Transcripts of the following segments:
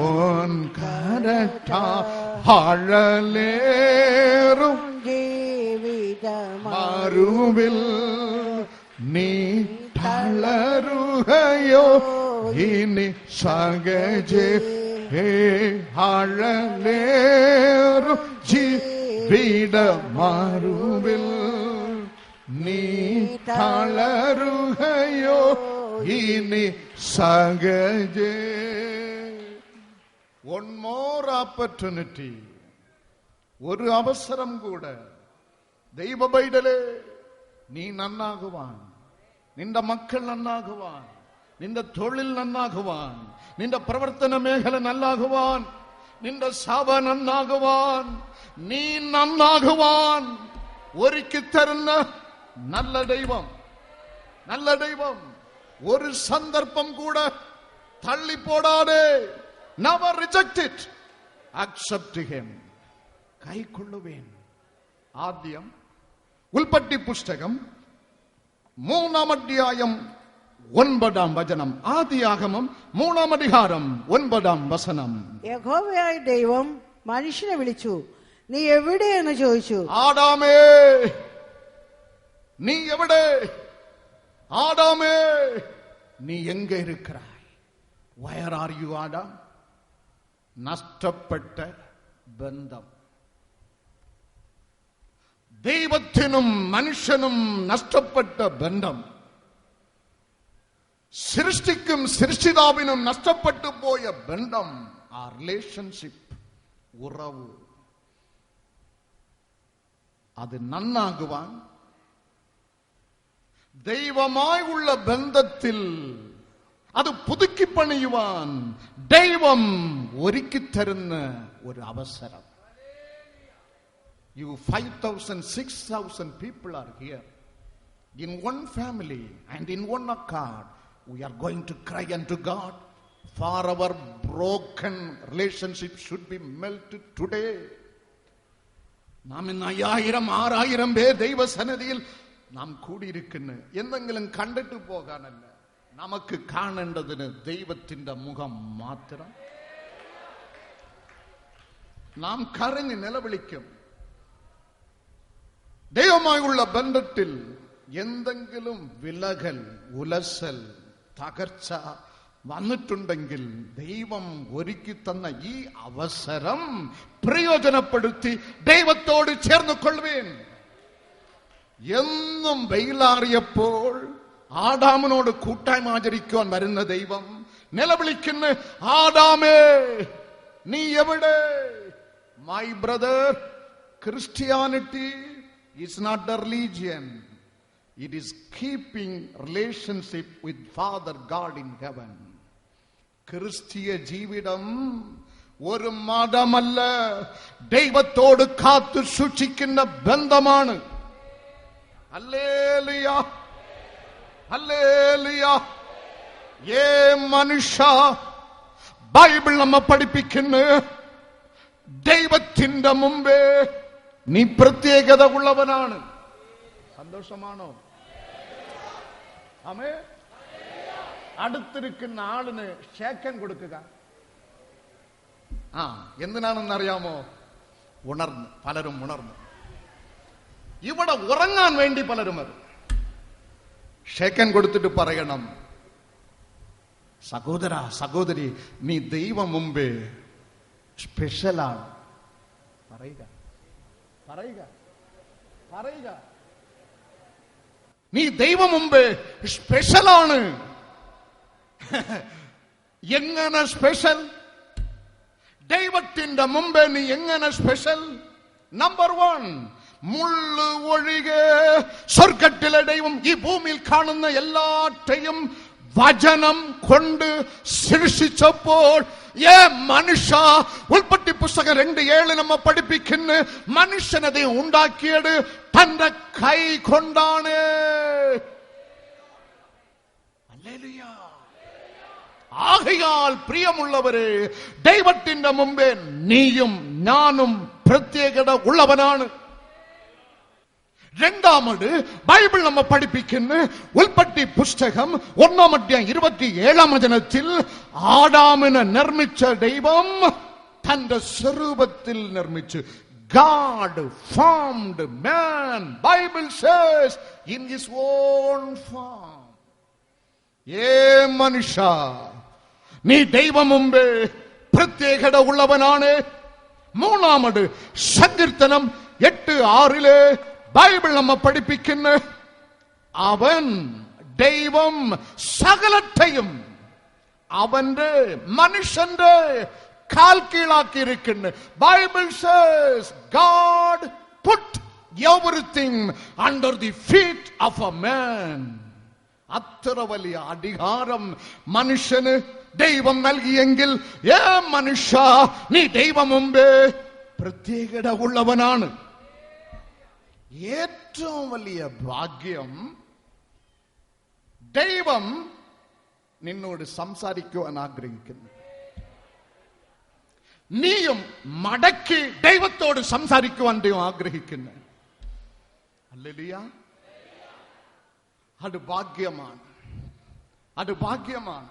பொன் கரட்டா ஆழலேறும் மறுவில் நீ தளருகையோ இனி சகஜே ஆழலேறும் ஜீவிட மறுவில் நீ தளருகையோ இனி சகஜே. ஒன் மோர் ஆப்பர்ச்சுனிட்டி, ஒரு அவசரம் கூட. தெய்வ பைடலே, நீ நன்னாகுவான், നിന്റെ മക്കൾ നന്നാകുവാൻ, നിന്റെ തൊഴിൽ നന്നാകുവാൻ, നിന്റെ പ്രവർത്തന മേഖല നന്നാകുവാൻ, നിന്റെ സഭ നന്നാകുവാൻ, നീ നന്നാകുവാൻ ഒരുക്കി തരുന്ന നല്ല ദൈവം, നല്ല ദൈവം. ഒരു സന്ദർഭം കൂടെ തള്ളിപ്പോടാതെ, never reject it, accept him. കൈക്കൊള്ളുവേൻ. ആദ്യം ഉൽപ്പത്തി പുസ്തകം 3-ാം അധ്യായം 9-ാം വചനം. ആദിയാഗമം 3-ാം അധികാരം 9-ാം വചനം. യഹോവയായ ദൈവം മനുഷ്യനെ വിളിച്ചു, നീ എവിടെയെന്ന് ചോദിച്ചു. ആദാമേ, നീ എവിടെ? ആദാമേ, നീ എങ്ക ഇരിക്കറായ്? where are you Adam? നഷ്ടപ്പെട്ട ബന്ധം. ദൈവത്തിനും മനുഷ്യനും നഷ്ടപ്പെട്ട ബന്ധം, സൃഷ്ടിക്കും സൃഷ്ടിതാവിനും നഷ്ടപ്പെട്ടു പോയ ബന്ധം, ആ റിലേഷൻഷിപ്പ്, ഉറവ്, അത് നന്നാകുവാൻ, ദൈവമായുള്ള ബന്ധത്തിൽ അത് പുതുക്കി പണിയുവാൻ ദൈവം ഒരുക്കി തരുന്ന ഒരു അവസരം. You 5,000, 6,000 people are here in one family and in one accord. We are going to cry unto God for our broken relationship should be melted today. നാം ഇന്ന് 5,000-6,000 പേർ ദൈവസന്നിധിയിൽ നാം കൂടിയിരിക്കുന്നു. എന്തെങ്കിലും കണ്ടിട്ട് പോകാനല്ല, നമുക്ക് കാണേണ്ടതിന് ദൈവത്തിന്റെ മുഖം മാത്രം. നാം കരഞ്ഞ് നിലവിളിക്കും. ദൈവമായുള്ള ബന്ധത്തിൽ എന്തെങ്കിലും വിലകൽ, ഉലസൽ, തകർച്ച വന്നിട്ടുണ്ടെങ്കിൽ ദൈവം ഒരുക്കി തന്ന ഈ അവസരം പ്രയോജനപ്പെടുത്തി ദൈവത്തോട് ചേർന്ന് കൊള്ളുവേൻ. എന്നും വെയിലാറിയപ്പോൾ ആദാമിനോട് കൂട്ടായ്മ ആചരിക്കുവാൻ വരുന്ന ദൈവം നിലവിളിക്കുന്ന, ആദാമേ, നീ എവിടെ? My brother, Christianity is not the religion, it is keeping relationship with Father God in heaven. ക്രിസ്തീയ ജീവിതം ഒരു മതമല്ല, ദൈവത്തോട് കാത്തു സൂക്ഷിക്കുന്ന ബന്ധമാണ്. Hallelujah, hallelujah. ഏ മനുഷ്യ, ബൈബിൾ നമ്മെ പഠിപ്പിക്കുന്നു, ദൈവത്തിന്റെ മുമ്പേ നീ പ്രത്യേകത ഉള്ളവനാണ്. സന്തോഷമാണോ? ആമേൻ. അടുത്തിരിക്കുന്ന ആളിന് ഷേക്കൻ കൊടുക്കുക. എന്തിനാണെന്നറിയാമോ? ഉണർന്ന്, പലരും ഉണർന്ന്. ഇവിടെ ഉറങ്ങാൻ വേണ്ടി പലരും വരും. ഷേക്കൻ കൊടുത്തിട്ട് പറയണം, സഹോദര, സഹോദരി, നീ ദൈവം മുമ്പേ സ്പെഷ്യലാണ്. പറയുക, പറയുക, പറയുക. നീ ദൈവം മുമ്പേ സ്പെഷ്യലാണ്. എങ്ങനെ സ്പെഷ്യൽ? ദൈവത്തിന്റെ മുമ്പേ നീ എങ്ങനെ സ്പെഷ്യൽ? നമ്പർ 1, മുള്ളു ഒഴികെ സ്വർഗത്തിലെ ദൈവം ഈ ഭൂമിയിൽ കാണുന്ന എല്ലാറ്റെയും വചനം കൊണ്ട് സൃഷ്ടിച്ചപ്പോൾ മനുഷ്യ, ഉൽപ്പത്തി പുസ്തകം 2:7 നമ്മെ പഠിപ്പിക്കുന്നു, മനുഷ്യനത് ഉണ്ടാക്കിയത് തന്റെ കൈ കൊണ്ടാണ്. ഹല്ലേലൂയ. ആകയാൽ പ്രിയമുള്ളവരെ, ദൈവത്തിന്റെ മുമ്പേ നീയും ഞാനും പ്രത്യേകത ഉള്ളവനാണ്. രണ്ടാമത് ബൈബിൾ നമ്മ പഠിപ്പിക്കുന്ന ഉൽപ്പത്തി പുസ്തകം 1:27 വചനത്തിൽ ആദാമിനെ നിർമ്മിച്ച ദൈവം തന്റെ സ്വരൂപത്തിൽ നിർമ്മിച്ചു. God formed man, Bible says, in his own form. മനുഷ്യ, നീ ദൈവം മുമ്പേ പ്രത്യേകത ഉള്ളവനാണ്. മൂന്നാമത് സങ്കീർത്തനം 8:6 ബൈബിൾ നമ്മ പഠിപ്പിക്കുന്ന അവൻ ദൈവം സകലത്തെയും അവന്റെ മനുഷ്യന്റെ കാൽ കീഴാക്കിയിരിക്കുന്നു. Bible says God put everything under the feet of a man. അത്ര വലിയ അധികാരം മനുഷ്യന് ദൈവം നൽകിയെങ്കിൽ മനുഷ്യ, നീ ദൈവം മുമ്പേ പ്രത്യേകത ഉള്ളവനാണ്. ഏറ്റവും വലിയ ഭാഗ്യം, ദൈവം നിന്നോട് സംസാരിക്കുവാൻ ആഗ്രഹിക്കുന്നു. നീയും മടക്കി ദൈവത്തോട് സംസാരിക്കുവാൻ ദൈവം ആഗ്രഹിക്കുന്നു. ഹല്ലേലൂയ. അത് ഭാഗ്യമാണ്, അത് ഭാഗ്യമാണ്.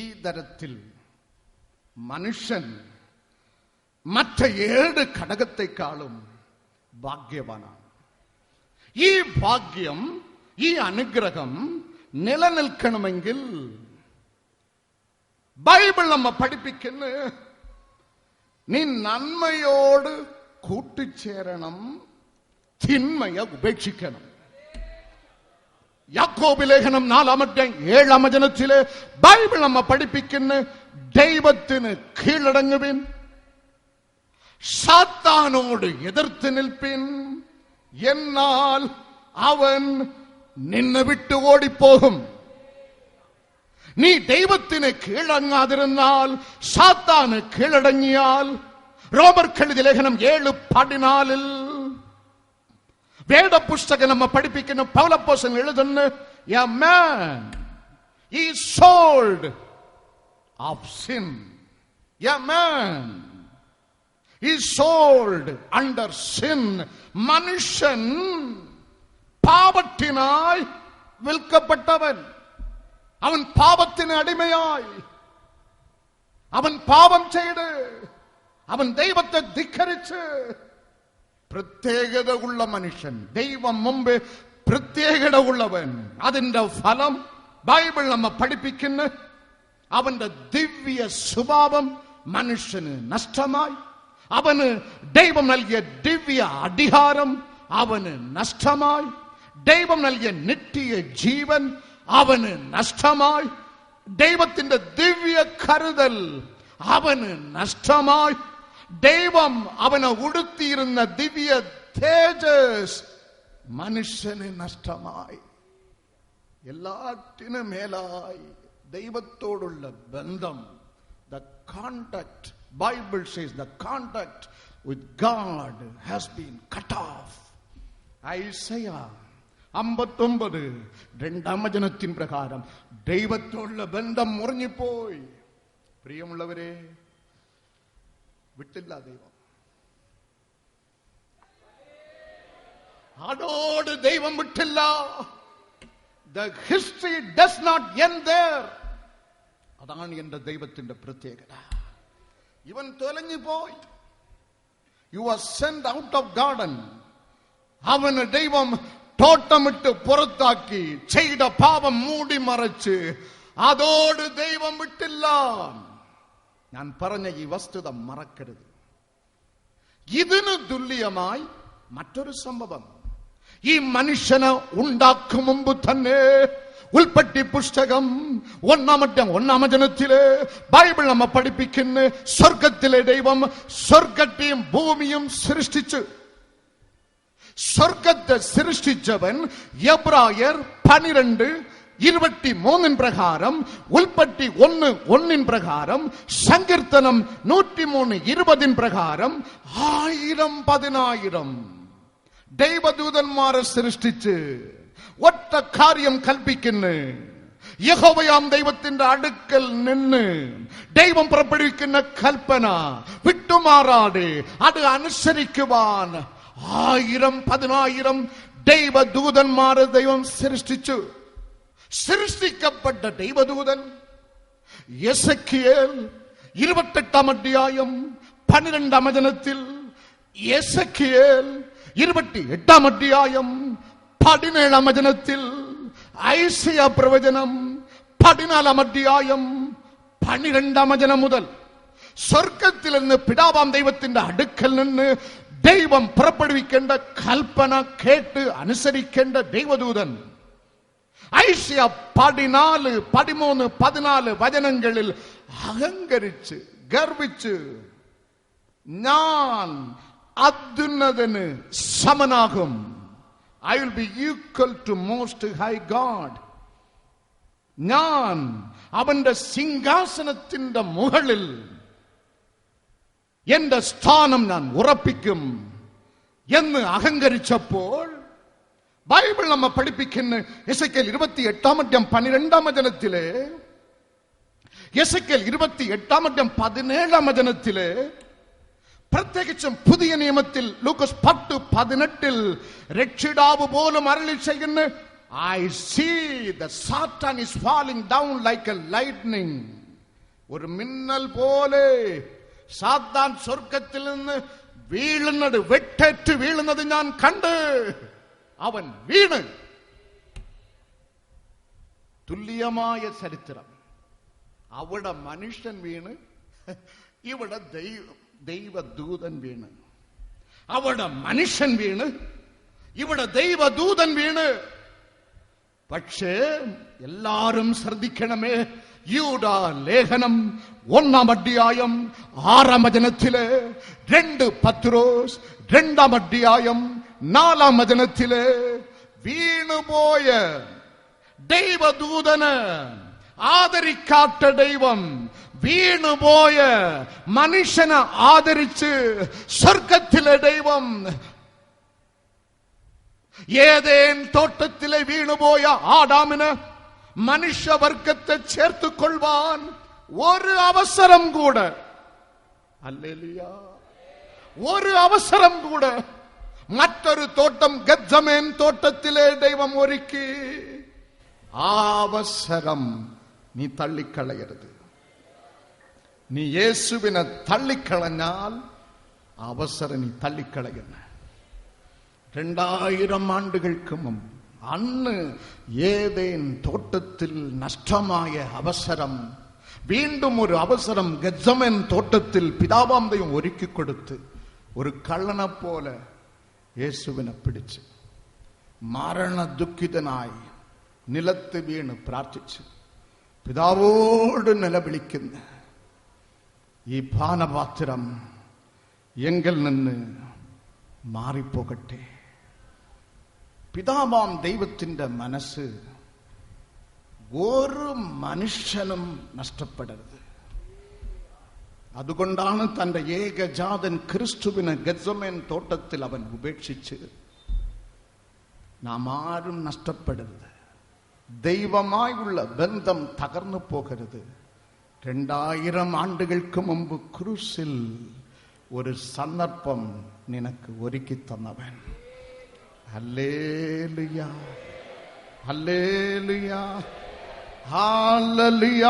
ഈ തരത്തിൽ മനുഷ്യൻ മറ്റേത് ഘടകത്തെക്കാളും ഭാഗ്യവാനാണ്. ഈ ഭാഗ്യം, ഈ അനുഗ്രഹം നിലനിൽക്കണമെങ്കിൽ ബൈബിൾ നമ്മ പഠിപ്പിക്കുന്ന നീ നന്മയോട് കൂട്ടിച്ചേരണം, തിന്മയെ ഉപേക്ഷിക്കണം. യാക്കോബ് ലേഖനം 4:7 വചനത്തിലെ ബൈബിൾ നമ്മ പഠിപ്പിക്കുന്ന ദൈവത്തിന് കീഴടങ്ങുവിൻ, സാത്താനോട് എതിർത്ത് നിൽപ്പിൻ, എന്നാൽ അവൻ നിന്നെ വിട്ടു ഓടിപ്പോകും. നീ ദൈവത്തിന് കീഴടങ്ങാതിരുന്നാൽ, സാത്താന് കീഴടങ്ങിയാൽ, റോമർക്കെഴുതിയ ലേഖനം 7:14 വേദപുസ്തകം നമ്മ പഠിപ്പിക്കുന്ന പൗലോസ് എഴുതുന്നു, a man is sold of sin. A man is sold under sin. മനുഷ്യൻ പാപത്തിനായി വിൽക്കപ്പെട്ടവൻ. അവൻ പാപത്തിന് അടിമയായി, അവൻ പാപം ചെയ്ത്, അവൻ ദൈവത്തെ ധിക്കരിച്ച്, പ്രത്യേകത ഉള്ള മനുഷ്യൻ, ദൈവം മുമ്പ് പ്രത്യേകത ഉള്ളവൻ. അതിന്റെ ഫലം ബൈബിൾ നമ്മ പഠിപ്പിക്കുന്നു, അവന്റെ ദിവ്യ സ്വഭാവം മനുഷ്യന് നഷ്ടമായി. അവന് ദൈവം നൽകിയ ദിവ്യ അധികാരം അവന് നഷ്ടമായി. ദൈവം നൽകിയ നിത്യ ജീവൻ അവന് നഷ്ടമായി. ദൈവത്തിന്റെ ദിവ്യ കരുതൽ അവന് നഷ്ടമായി. ദൈവം അവനെ ഉടുത്തിയിരുന്ന ദിവ്യ തേജസ് മനുഷ്യന് നഷ്ടമായി. എല്ലാറ്റിനും മേലായി ദൈവത്തോടുള്ള ബന്ധം, the contact, Bible says the contact with God has been cut off. Isaiah 59:2 വചനത്തിൻ പ്രകാരം ദൈവത്തോടുള്ള ബന്ധം മുറിഞ്ഞുപോയി. പ്രിയമുള്ളവരെ, വിട്ടില്ല ദൈവം. അതോട് ദൈവം വിട്ടില്ല. The history does not end there. അതാണ് എന്റെ ദൈവത്തിന്റെ പ്രത്യേകത. ഇവൻ തൊലഞ്ഞു പോയി. You were sent out of garden. അവന് ദൈവം തോട്ടമിട്ട് പുറത്താക്കി, ചെയ്ത പാപം മൂടി മറച്ച്. അതോട് ദൈവം വിട്ടില്ല. ഞാൻ പറഞ്ഞ ഈ വസ്തുത മറക്കരുത്. ഇതിന് തുല്യമായി മറ്റൊരു സംഭവം ഈ മനുഷ്യനെ ഉണ്ടാക്കും മുമ്പ് തന്നെ ഉൽപ്പത്തി പുസ്തകം 1 വചനത്തിലെ ബൈബിൾ നമ്മ പഠിപ്പിക്കുന്ന സ്വർഗത്തിലെ ദൈവം സ്വർഗത്തെയും ഭൂമിയും സൃഷ്ടിച്ചു. സ്വർഗത്തെ സൃഷ്ടിച്ചവൻ എബ്രായർ 12:23 പ്രകാരം, ഉൽപ്പത്തി 1:1 പ്രകാരം, സങ്കീർത്തനം 103:20 പ്രകാരം 1000-10,000 ദൈവദൂതന്മാരെ സൃഷ്ടിച്ച് ഒറ്റ കാര്യം കൽപ്പിക്കുന്നു. യഹോവയാം ദൈവത്തിന്റെ അടുക്കൽ നിന്ന് ദൈവം പുറപ്പെടുവിക്കുന്ന കൽപ്പന വിട്ടുമാറാതെ അത് അനുസരിക്കുവാൻ 1000-10,000 ദൈവദൂതന്മാരെ ദൈവം സൃഷ്ടിച്ചു. സൃഷ്ടിക്കപ്പെട്ട ദൈവദൂതൻ യെസക്കിയേൽ 28-ാം അധ്യായം 12-ാം വചനത്തിൽ, യെസക്കിയേൽ 28-ാം അധ്യായം 17-ാം വചനത്തിൽ, ഐസയ പ്രവചനം 14-ാം അധ്യായം 12-ാം വചനം മുതൽ സ്വർഗത്തിൽ നിന്ന് പിതാവാം ദൈവത്തിന്റെ അടുക്കൽ നിന്ന് ദൈവം പുറപ്പെടുവിക്കേണ്ട കൽപ്പന കേട്ട് അനുസരിക്കേണ്ട ദൈവദൂതൻ ഐസയ 14, 13, 14 വചനങ്ങളിൽ അഹങ്കരിച്ച് ഗർവിച്ച് ഞാൻ അത്യുന്നതന് സമനാകും, I will be equal to most high God, ഞാൻ അവന്റെ സിംഹാസനത്തിന്റെ മുകളിൽ എന്റെ സ്ഥാനം ഞാൻ ഉറപ്പിക്കും എന്ന് അഹങ്കരിച്ചപ്പോൾ ബൈബിൾ നമ്മെ പഠിപ്പിക്കുന്ന യെസക്കേൽ 28-ാം അധ്യായം 12-ാം വചനത്തിലെ, യെസക്കേൽ 28-ാം അധ്യായം 17-ാം വചനത്തിലെ, പ്രത്യേകിച്ചും പുതിയ നിയമത്തിൽ ലൂക്കോസ് 10:18 രക്ഷിതാവ് പോലും അരുളി ചെയ്യുന്ന I see the Satan is falling down like a lightning. ഒരു മിന്നൽ പോലെ സാത്താൻ സ്വർഗത്തിൽ നിന്ന് വീഴുന്നത്, വെട്ടേറ്റ് വീഴുന്നത് ഞാൻ കണ്ട്. അവൻ വീണ്. തുല്യമായ ചരിത്രം. അവിടെ മനുഷ്യൻ വീണ്, ഇവിടെ ദൈവദൂതൻ വീണ്. അവിടെ മനുഷ്യൻ വീണ്, ഇവിടെ ദൈവദൂതൻ വീണ്. പക്ഷേ എല്ലാരും ശ്രദ്ധിക്കണമേ, യൂദാ ലേഖനം 1-ാം അധ്യായം 6-ാം വചനത്തിലെ, 2 പത്രോസ് 2-ാം അധ്യായം 4-ാം വചനത്തിലെ, വീണുപോയ ദൈവദൂതന് ആദരിക്കാത്ത ദൈവം വീണുപോയ മനുഷ്യനെ ആദരിച്ച് സ്വർഗത്തിലെ ദൈവം ഏദേൻ തോട്ടത്തിലെ വീണുപോയ ആദാമിന് മനുഷ്യവർഗത്തെ ചേർത്തുകൊള്ളുവാൻ ഒരു അവസരം കൂടെ, ഹല്ലേലൂയ, ഒരു അവസരം കൂടെ മറ്റൊരു തോട്ടം ഗത്സമേൻ തോട്ടത്തിലെ ദൈവം ഒരുക്കി. ആ അവസരം നീ തള്ളിക്കളയരുത്. നീ യേശുവിനെ തള്ളിക്കളഞ്ഞാൽ അവസരം നീ തള്ളിക്കളയുന്നു. 2000 ആണ്ടുകൾക്ക് മുമ്പ് അന്ന് ഏദേൻ തോട്ടത്തിൽ നഷ്ടമായ അവസരം, വീണ്ടും ഒരു അവസരം ഗത്സമേൻ തോട്ടത്തിൽ പിതാവാം ദൈവം ഒരുക്കിക്കൊടുത്ത് ഒരു കള്ളനെ പോലെ യേശുവിനെ പിടിച്ച് മരണ ദുഃഖിതനായി നിലത്ത് വീണ് പ്രാർത്ഥിച്ച് പിതാവോട് നിലവിളിക്കുന്ന ഈ പാനപാത്രം എങ്കിൽ നിന്ന് മാറിപ്പോകട്ടെ. പിതാവാം ദൈവത്തിന്റെ മനസ്സ് ഒരു മനുഷ്യനും നഷ്ടപ്പെടരുത്. അതുകൊണ്ടാണ് തന്റെ ഏകജാതൻ ക്രിസ്തുവിനെ ഗത്സമേൻ തോട്ടത്തിൽ അവൻ ഉപേക്ഷിച്ച്. നാം ആരും നഷ്ടപ്പെടരുത്. ദൈവമായുള്ള ബന്ധം തകർന്നു പോകരുത്. 2000 ആണ്ടുകൾക്ക് മുമ്പ് ക്രൂസിൽ ഒരു സന്ദർഭം നിനക്ക് ഒരുക്കി തന്നവൻ. ഹല്ലേലൂയ, ഹല്ലേലൂയ, ഹല്ലേലൂയ,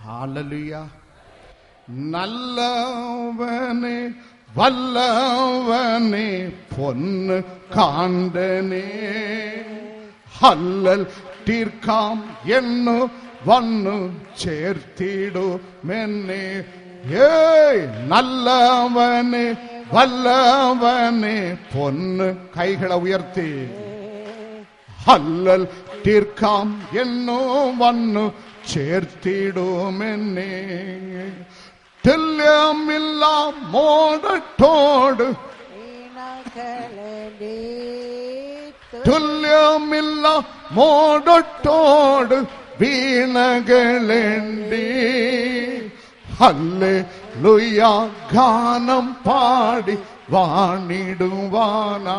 ഹല്ലേലൂയ. நல்லவனே வல்லவனே பொன்னு காண்டனே ഹല്ലൽ തീർക്കാം എന്നു വന്നു ചേർത്തിടുമെന്നെ. നല്ലവനെ വല്ലവനെ പൊന്ന് കൈകളെ ഉയർത്തി ഹല്ലൽ തീർക്കാം എന്നു വന്നു ചേർത്തിടുമെന്നെ. തുല്യമില്ല മോടത്തോട് തുല്യമില്ല മോടത്തോട് വീണകളേണ്ടി ഹല്ലേലൂയ ഗാനം പാടി വാണിടുവാനാ.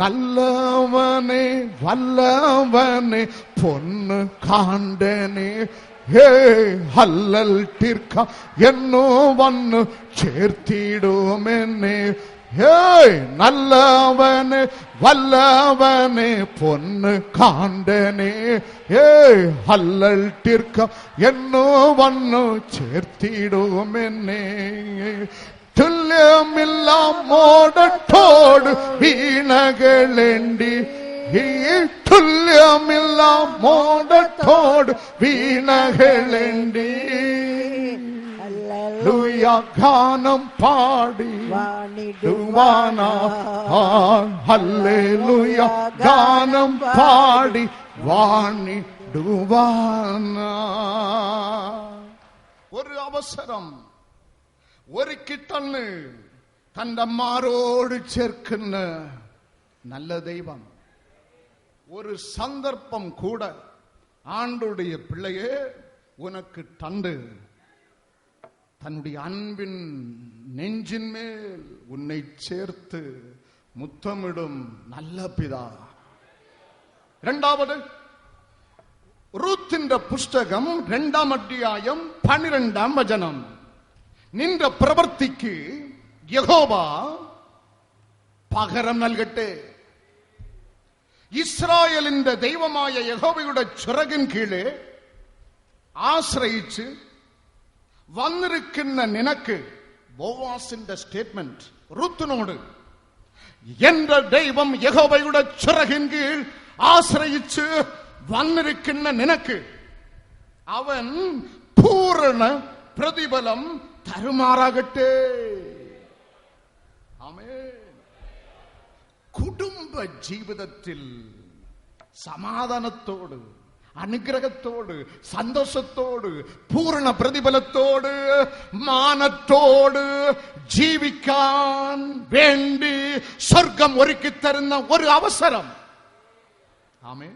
நல்லவனே வல்லவனே பொன்னு காண்டனே ഹേ ഹല്ലൽ തീർക്ക എന്നോ വന്നു ചേർത്തിടുമെന്നെ ഹേ നല്ലവനെ വല്ലവനെ പൊന്ന് കാണ്ടനെ ഹേ ഹല്ലൽ തീർക്ക എന്നോ വന്നു ചേർത്തിടുമെന്നെ തുല്യമില്ല മോടത്തോട് വീണകളേണ്ടി തുല്യമില്ല മോടത്തോട് വീണകളേണ്ടി ഹല്ലേലൂയ ഗാനം പാടി വാണിടുവാനാ ഹല്ലേലൂയ ഗാനം പാടി വാണിടുവാനാ. ഒരു അവസരം ഒരുക്കിത്തന്ന് തന്റെ മാറോട് ചേർക്കുന്ന നല്ല ദൈവം ஒரு சந்தர்ப்பம் கூட ஆண்டுடைய பிள்ளையே உனக்கு தந்து தன்னுடைய அன்பின் நெஞ்சின் மேல் உன்னை சேர்த்து முத்தமிடும் நல்ல பிதா. இரண்டாவது ரூத்தின் புஸ்தகம் 2ஆம் அத்தியாயம் 12ஆம் வசனம். நின்ற பிரவர்த்திக்கு யெகோவா പകരം നൽകട്ടെ. ഇസ്രായേലിന്റെ ദൈവമായ യഹോവയുടെ ചിറകിൻ കീഴെ ആശ്രയിച്ച് വന്നിരിക്കുന്ന നിനക്ക് ബോവാസിന്റെ സ്റ്റേറ്റ്മെന്റ് റുത്തിനോട്, എന്റെ ദൈവം യഹോവയുടെ ചിറകിൻ കീഴ് ആശ്രയിച്ച് വന്നിരിക്കുന്ന നിനക്ക് അവൻ പൂർണ്ണ പ്രതിഫലം തരുമാറാകട്ടെ. ആമേൻ. കുടുംബ ജീവിതത്തിൽ സമാധാനത്തോട് അനുഗ്രഹത്തോട് സന്തോഷത്തോട് പൂർണ്ണ പ്രതിഫലത്തോട് മാനത്തോട് ജീവിക്കാൻ വേണ്ടി സ്വർഗം ഒരുക്കി തരുന്ന ഒരു അവസരം. ആമേൻ.